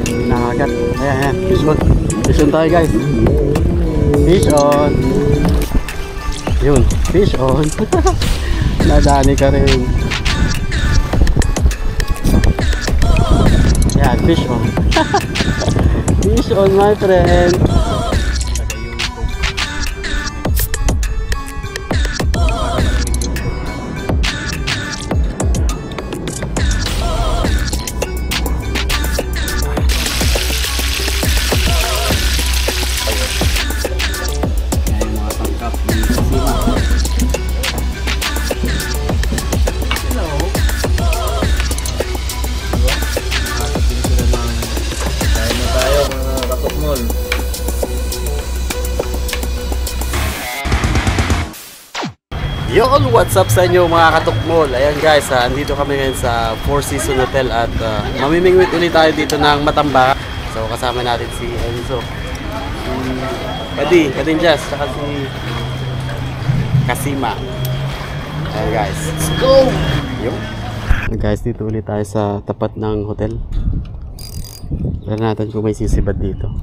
Nakagat. Ayan, ayan. Fish on. Fish on tayo guys. Fish on. Yun. Fish on. Nadani ka rin. Ayan. Fish on. Fish on my friend. Yon, what's up sa inyo mga katukmol? Ayan guys, andito kami ngayon sa Four Seasons Hotel at mamimingwit ulit tayo dito ng Matambaka. So kasama natin si Enzo, Kadinjas, saka si Kasima. Ayan guys, let's go! Yon. Guys, dito ulit tayo sa tapat ng hotel. Tignan natin kung may sisibad dito.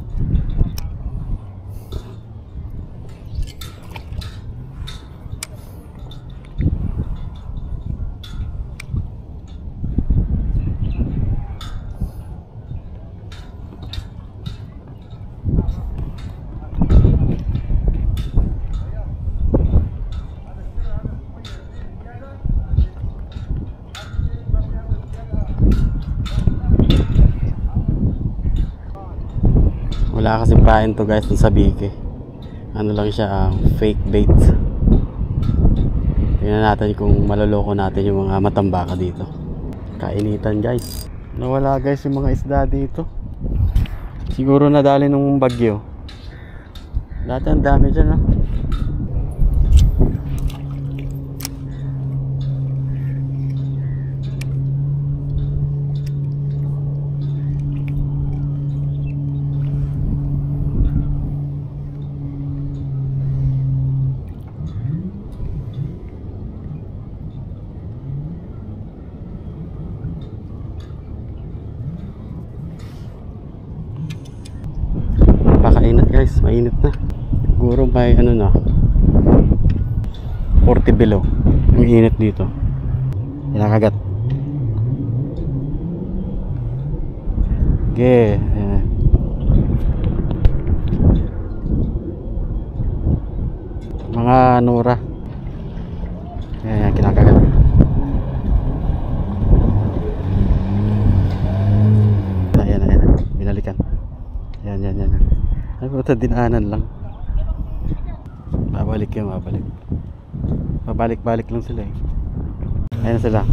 Wala kasing pain to guys dun sa Bike. Ano lang siya, fake bait. Tingnan natin kung maloloko natin yung mga matambaka dito. Kainitan guys. Nawala guys yung mga isda dito. Siguro nadali nung bagyo. Dati ang dami dyan. Napakainit guys, mainit na. Siguro may ano na 40 below. Ang init dito. Kinakagat. Okay. Mga nura. Ayan, kinakagat. Ayan. Binalikan. Yan. Ay, puta, dinaanan lang. Babalik. Babalik lang sila eh. Ayan sila.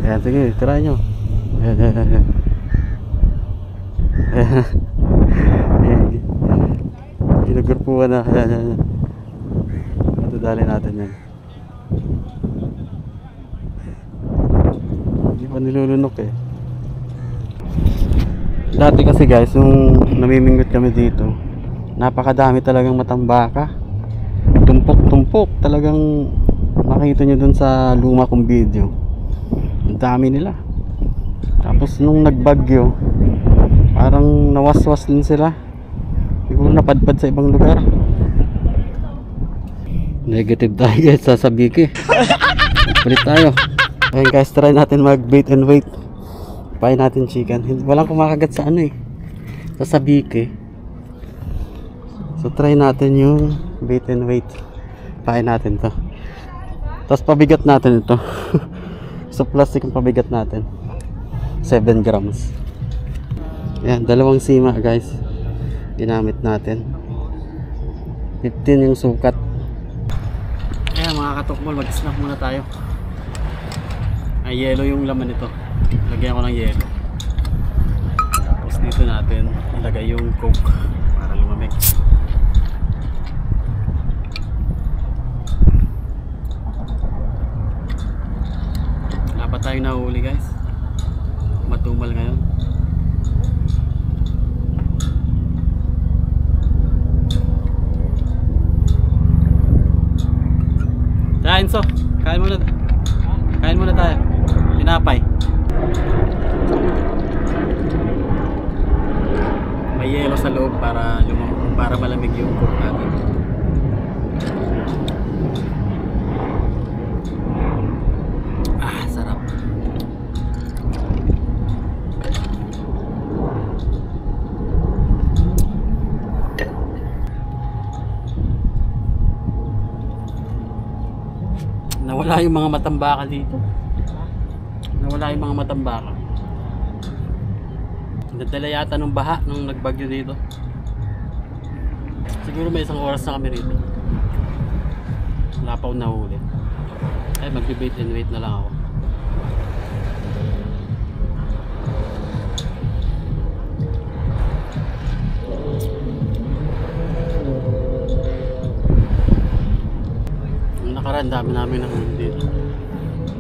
Ayan, sige, tirahin nyo. Ayan. Ginagurpuan na. Ayan. Matadali natin yan. Hindi pa nilulunok eh. Dati kasi guys, nung namimingwit kami dito, napakadami talagang matambaka. Tumpok talagang makita nyo dun sa luma kong video. Ang dami nila. Tapos nung nagbagyo, parang nawaswas din sila. Siguro napadpad sa ibang lugar. Negative tayo guys, sasabi ko. Ulit tayo. Ayun guys, try natin mag bait and wait. Pain natin chicken. Walang kumakagat sa ano eh, sa Bike. So try natin yung bait and wait. Pain natin to. Tapos pabigat natin ito. So plastic yung pabigat natin. 7 grams. Ayan, dalawang sima guys. Ginamit natin. 15 yung sukat. Ayan mga katukmol, mag-snap muna tayo. Ay, yellow yung laman nito. Lagyan ko ng yelo. Tapos dito natin ilagay yung coke para lumamig. Wala pa tayong nahuli guys. Matumal ngayon. Kain so, kain muna tayo. Tinapay. sa loob para malamig yung cook natin. Ah, sarap. Nawala yung mga matambaka dito. Nawala yung mga matambaka. Nadala yata nung baha nung nagbagyo dito. Siguro may 1 oras na kami rito. Wala pa akong nahuli. Ay, mag-bait and wait na lang ako. Nung nakaraan, dami namin nahuli dito.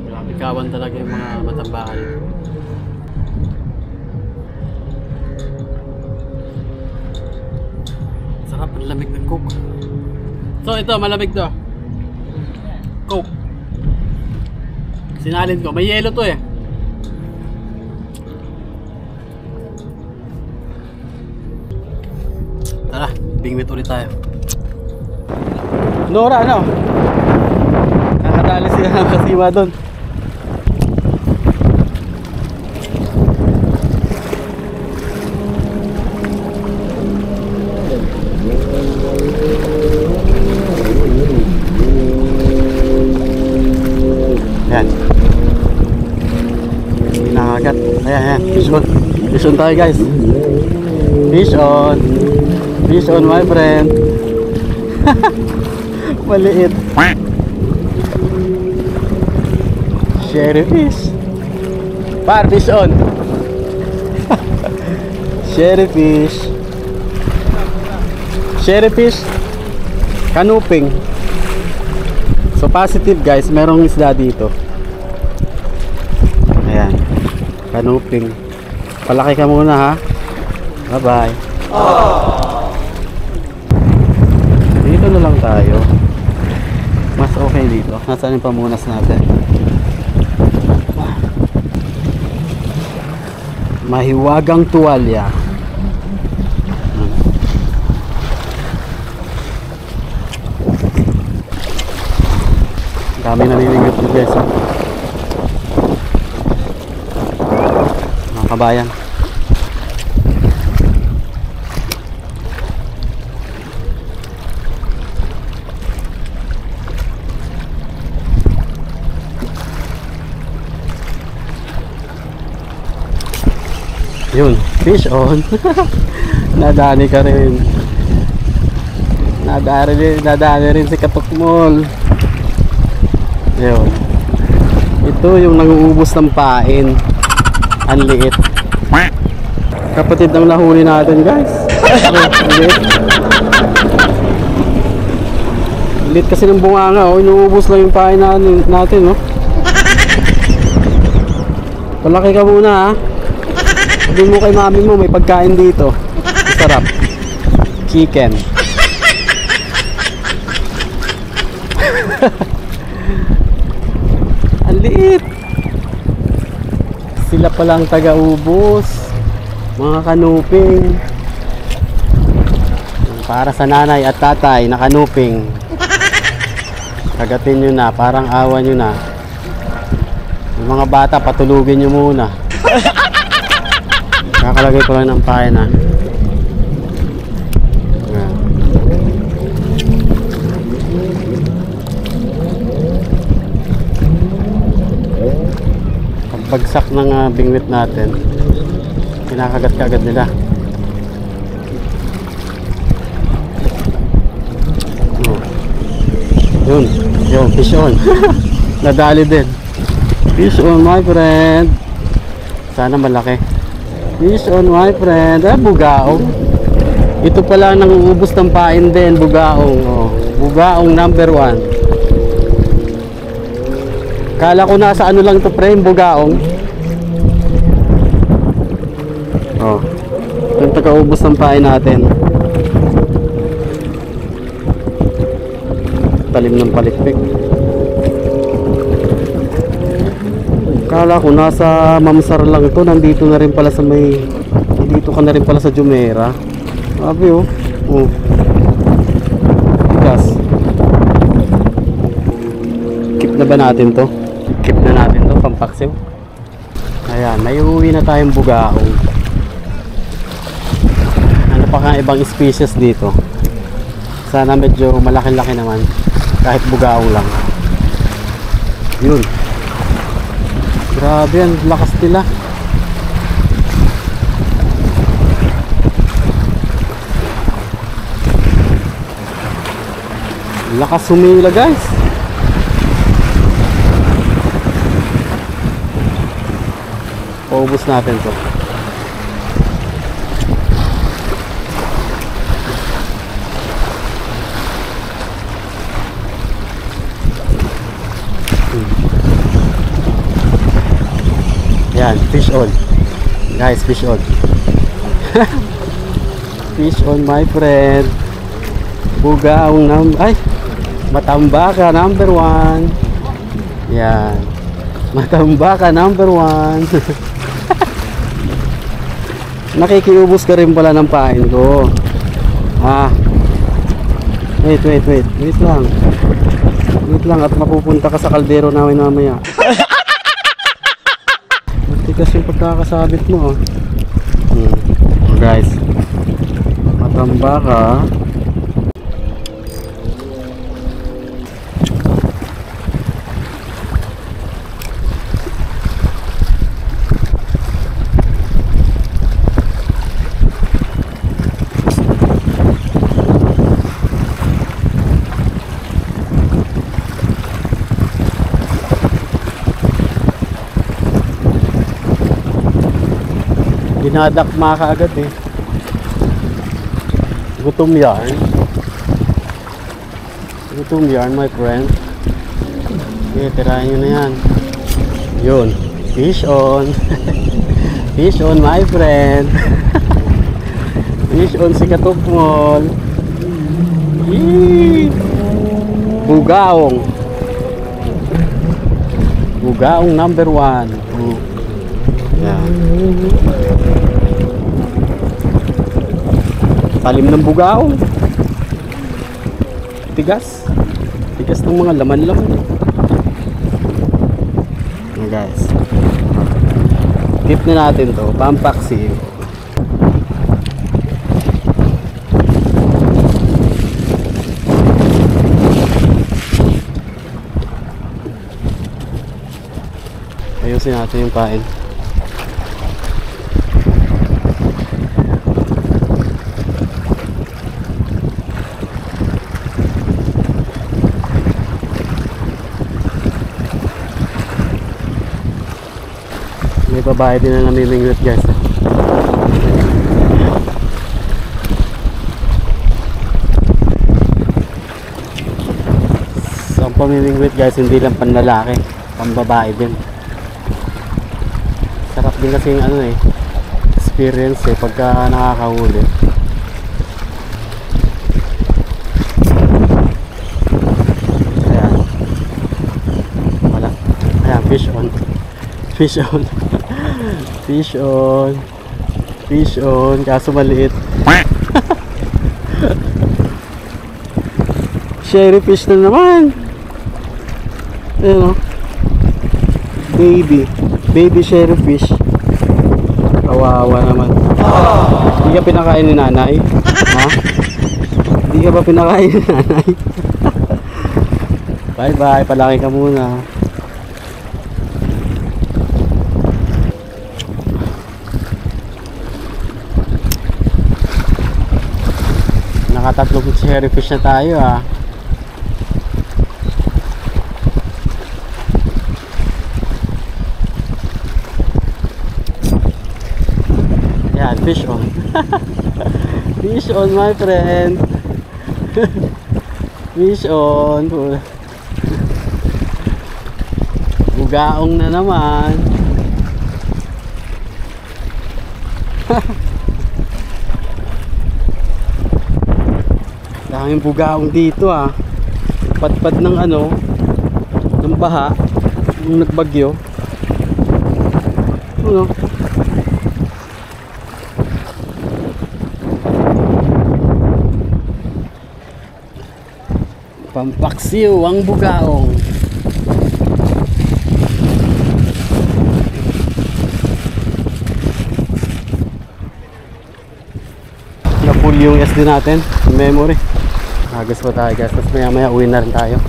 Grabe, kawan talaga yung mga matambaka dito. Sarap, ang lamig ng coke. So ito, malamig to. Coke. Sinalin ko, may yelo to eh. Tara, bingwit ulit tayo. Nora, ano? Nakadali siya ng kasiwa doon. Ayan. Nangagat. Ayan, ayan. Fish on. Fish on tayo, guys. Fish on. Fish on, my friend. Maliit. Sherry fish. Par, fish on. Sherry fish. Sherry fish. Kanuping. So positive, guys, merong isda dito. Ayan, kanuping. Palaki ka muna, ha. Bye bye. Dito na lang tayo. Mas okay dito. Nasaan yung pamunas natin? Mahiwagang tuwalya. Dami naliligot dito, guys. Mga kabayan. Yun, fish on. Nadani ka rin. Nadani rin si Katukmol. Yun. Ito yung nanguubos ng pain. Ang liit. Kapatid ng nahuli natin, guys. Liit. Liit kasi ng bunganga, oh. Inuubos lang yung pain natin, no? Palaki ka muna, ha. Sabi mo kay mami mo, may pagkain dito. Sarap. Chicken. Ang liit. Sila palang taga-ubos. Mga kanuping. Para sa nanay at tatay na kanuping. Kagatin nyo na, parang awa nyo na. Yung mga bata, patulugin nyo muna. Kakalagay ko lang ng pain, ha. Pagbagsak ng bingwit natin, kinakagat kagad nila. Yun, fish on. Nadali din. Fish on, my friend. Sana malaki. Fish on, my friend. Bugaong. Ito pala nanguubos ng pain din, bugaong. Oh, bugaong number 1. Kala ko nasa ano lang to, frame, bugaong. Oh, yung taga-ubos ng pain natin. Talim ng palikpik. Kala ko nasa Mamsar lang to. Nandito na rin pala sa may, dito ka na rin pala sa Jumeirah. Sabi oh. Oh. Tigas. Keep na ba natin to? Keep na natin to, pampaksiw. Ayan, may uuwi na tayong bugaong. Ano pa kang ibang species dito? Sana medyo malaki-laki naman. Kahit bugaong lang. Yun. Grabe yan, lakas nila. Lakas humila guys. Paubos natin to. Yan, fish on. Guys, fish on. Fish on my friend. Bugaong ay, Matambaka number 1. Yan. Matambaka number 1. Nakikiubos ka rin pala ng pain ko. Wait lang. Wait lang at mapupunta ka sa kaldero namin mamaya. Matigas yung pagkakasabit mo. Guys, Matambaka. Dinadakma ka agad eh. Gutom yarn. Gutom yarn my friend. Okay, tirahin nyo na yan. Yun. Fish on. Fish on my friend. Fish on si Katupmol. Bugaong. Bugaong number 1. Yan. Talim ng bugaong. Tigas. Tigas ng mga laman-laman. Yan guys. Keep na natin to. Pampaksiw. Ayusin natin yung pain. May babae din na namimingwit guys. So ang pamimingwit guys, hindi lang panlalaki, pambabae din. Sarap din kasi yung ano eh, experience eh pagka nakakahuli. Ayan. Wala. Ayan, fish on. Fish on. Fish on. Fish on. Kaso maliit. Sherry fish na naman. Ayan o. Baby. Baby sherry fish. Kawawa naman. Hindi ka pinakain ni nanay? Ha? Hindi ka ba pinakain ni nanay? Bye bye. Palaki ka muna. Nakatatlong cherry fish na tayo ah. Yan, fish on. Fish on my friend. Fish on. Bugaong na naman. Daming bugaong dito ah. Patpad ng ano, ng baha, yung nagbagyo. Ano? Pampaksiw ang bugaong. Na-full yung SD natin, yung memory. Agas pa tayo guys, tapos maya maya uwi na rin tayo.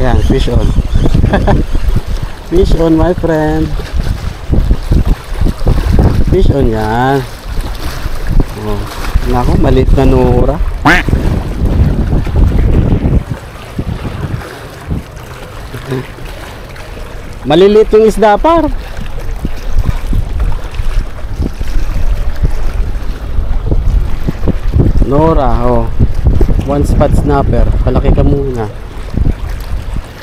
Yan, fish on. Fish on my friend. Fish on yan. Oh, naku, maliit na nura. Maliliit yung isda par. Nora, oh. One spot snapper. Palaki ka muna.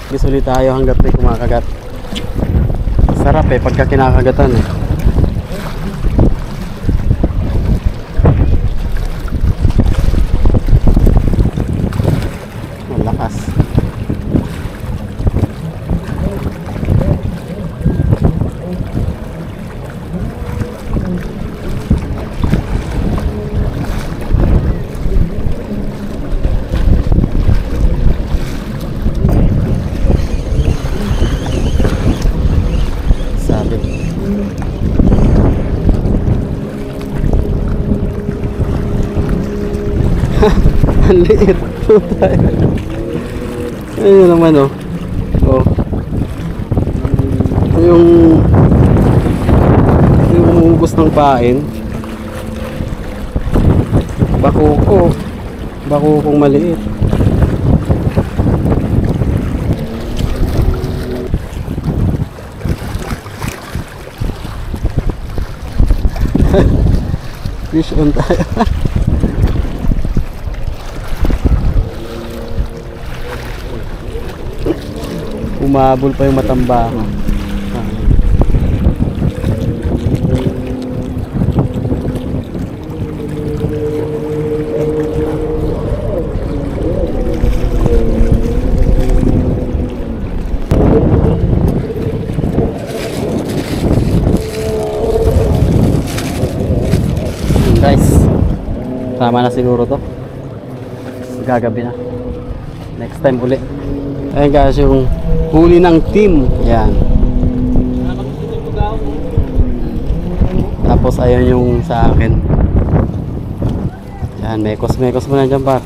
Gusto ulit tayo hanggat may kumakagat. Sarap eh pagka kinakagatan eh. Malakas. Ang liit. Ayun naman oh. Oh. Ito yung umubos ng pain. Bakuko. Bakukong maliit. Fish on tayo. Umabol pa yung matamba. Guys, tama na siguro to. Gagabi na. Next time ulit. Ayun guys, yung huli ng team. Yan. Tapos ayun yung sa akin. Yan, mekos mo na dyan par.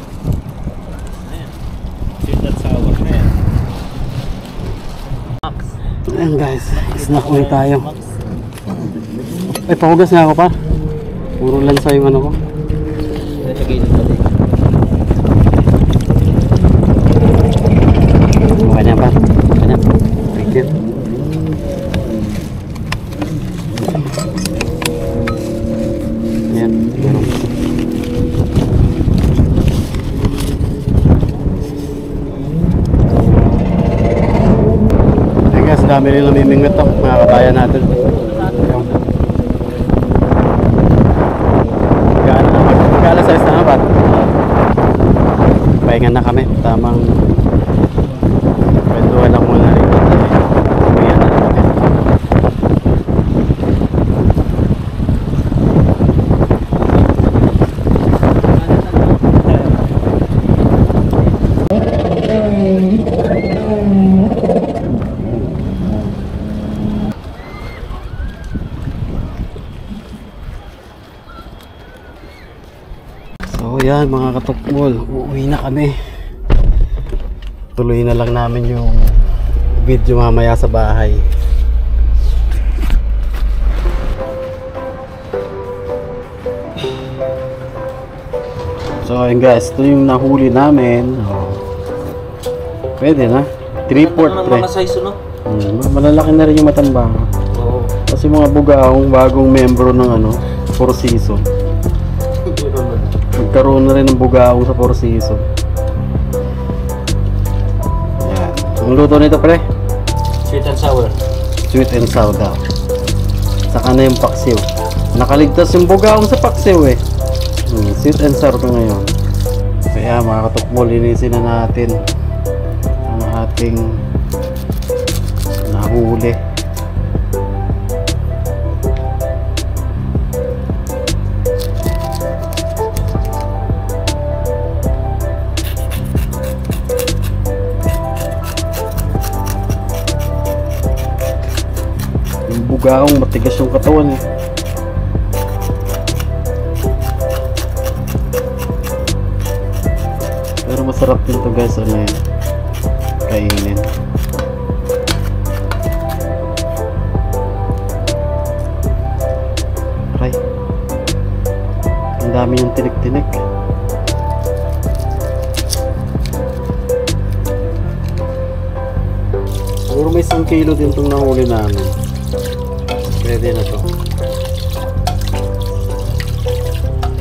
Ayun guys, snack ulit tayo. Ay, pahugas na ako par. Puro lansa yung ano ko. Banyak pak, banyak. Thank you. Yan, meron. Ay guys, dami rin namimingwit to, mga kabayan natin. Magkala size na ba? Pahinga na kami, tamang kwentuhan lang muna rin. Uwian na kami. So yan mga katukmol, uuwi na kami. Tuloy na lang namin yung video mamaya sa bahay. So ayun guys, ito yung nahuli namin. Pwede na 3/4 mga size no? Malalaki na rin yung matamba. Oo. Kasi mga bugaong bagong membro ng ano, Four Season. Nagkaroon na rin ng bugaong sa Four Season. Yan. Ang luto nito pre? Sweet and sour. Sweet and sour daw. Saka na yung paksiw. Nakaligtas yung bugaong sa paksiw eh. Sweet and sour to ngayon. Kaya mga katukmol, linisin na natin ang ating nahuli. Yung bugaong matigas yung katawan eh. Pero masarap din to guys, ano yun, kainin. Aray, ang dami yung tinik-tinik. Siguro may 1 kilo din itong nahuli namin. Pwede na to.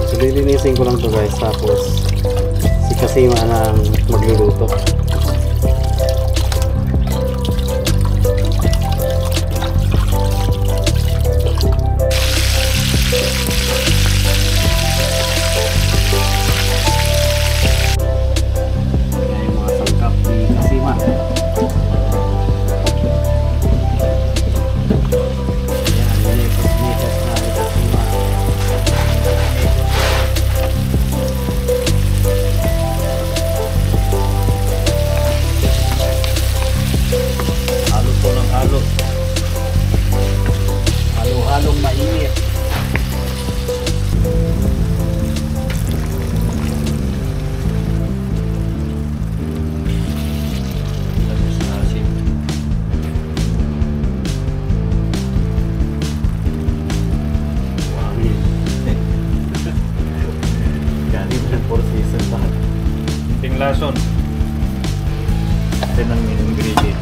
So lilinisin ko lang to guys, tapos si Kasima na magluluto. Kaya yung mga sangkap ni Kasima. Halo-halong mainit. Galing ng 4 season lahat. Tinglason. Ito ng ingredient.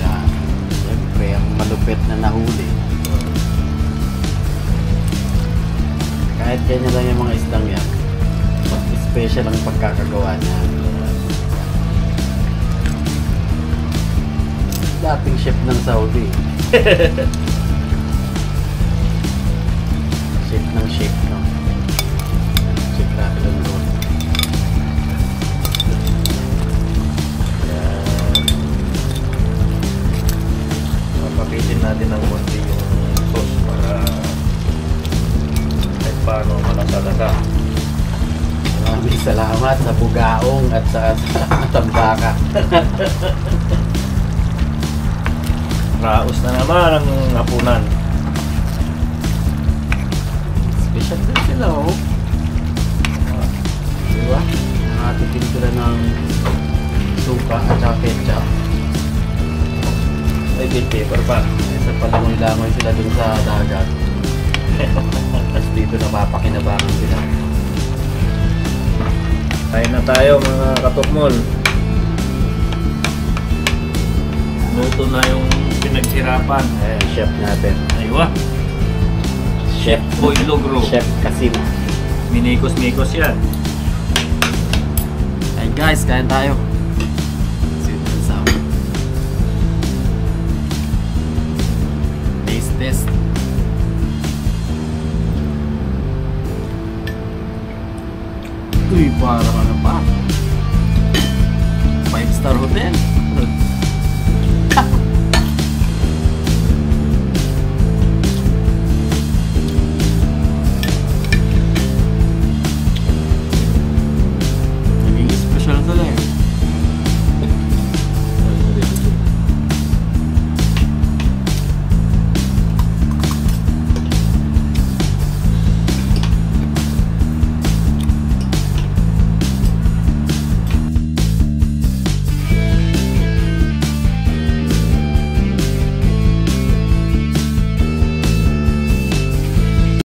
Yan. Siyempre, ang malupit na nahuli. Kahit ganyan lang yung mga isdang yan, special ang pagkakagawa niya. Dating chef ng Saudi. Chef ng chef, no? Chef natin ang doon. Papitin natin ng konti yung sauce para kahit paano malasa-lasa. Maraming salamat sa bugaong at sa tambaka. Raos na naman ang hapunan. Special din sila, oh. Diba? Nakatikim sila ng suka at saka ketchup. May bit paper pa. Isa palangoy-langoy sila dun sa dagat. Tapos dito napapakinabangan sila. Kain na tayo mga katukmol. Luto na yung pinaghirapan. Chef natin. Aywa. Chef Boy Logro. Chef Kasima. Minikos-mikos yan. Ay guys, kain tayo. Sweet and sour. Taste test. Uy, parang ano pa. 5-star hotel.